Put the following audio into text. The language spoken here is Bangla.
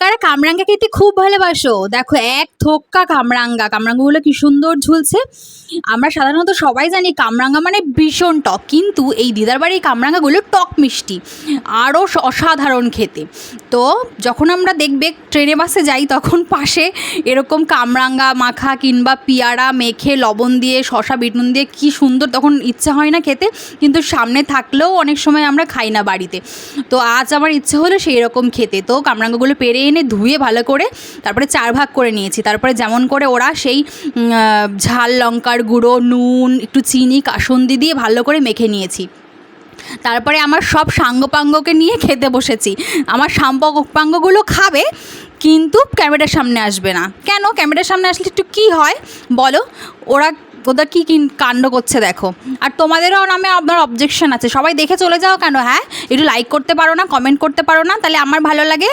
কারা কামরাঙ্গা খেতে খুব ভালোবাসো? দেখো এক থোক্কা কামরাঙ্গা, কামরাঙ্গাগুলো কি সুন্দর ঝুলছে। আমরা সাধারণত সবাই জানি কামরাঙ্গা মানে ভীষণ টক, কিন্তু এই দিদার বাড়ির কামরাঙ্গাগুলো টক মিষ্টি, আরও অসাধারণ খেতে। তো যখন আমরা দেখবে ট্রেনে বাসে যাই তখন পাশে এরকম কামরাঙ্গা মাখা কিংবা পিয়ারা মেখে লবণ দিয়ে শসা বিটনুন দিয়ে কি সুন্দর, তখন ইচ্ছে হয় না খেতে, কিন্তু সামনে থাকলেও অনেক সময় আমরা খাই না বাড়িতে। তো আজ আমার ইচ্ছে হলো সেই রকম খেতে। তো কামরাঙ্গাগুলো পেরে এনে ধুয়ে ভালো করে তারপরে 4 ভাগ করে নিয়েছি। তারপরে যেমন করে ওরা সেই ঝাল লঙ্কার গুঁড়ো, নুন, একটু চিনি, কাসুন্দি দিয়ে ভালো করে মেখে নিয়েছি। তারপরে আমার সব সাঙ্গপাঙ্গকে নিয়ে খেতে বসেছি। আমার সাঙ্গপাঙ্গগুলো খাবে, কিন্তু ক্যামেরার সামনে আসবে না। কেন? ক্যামেরার সামনে আসলে একটু কী হয় বলো? ওদের কী কাণ্ড করছে দেখো। আর তোমাদেরও নামে আপনার অবজেকশন আছে, সবাই দেখে চলে যাও কেন? হ্যাঁ, একটু লাইক করতে পারো না, কমেন্ট করতে পারো না, তাহলে আমার ভালো লাগে।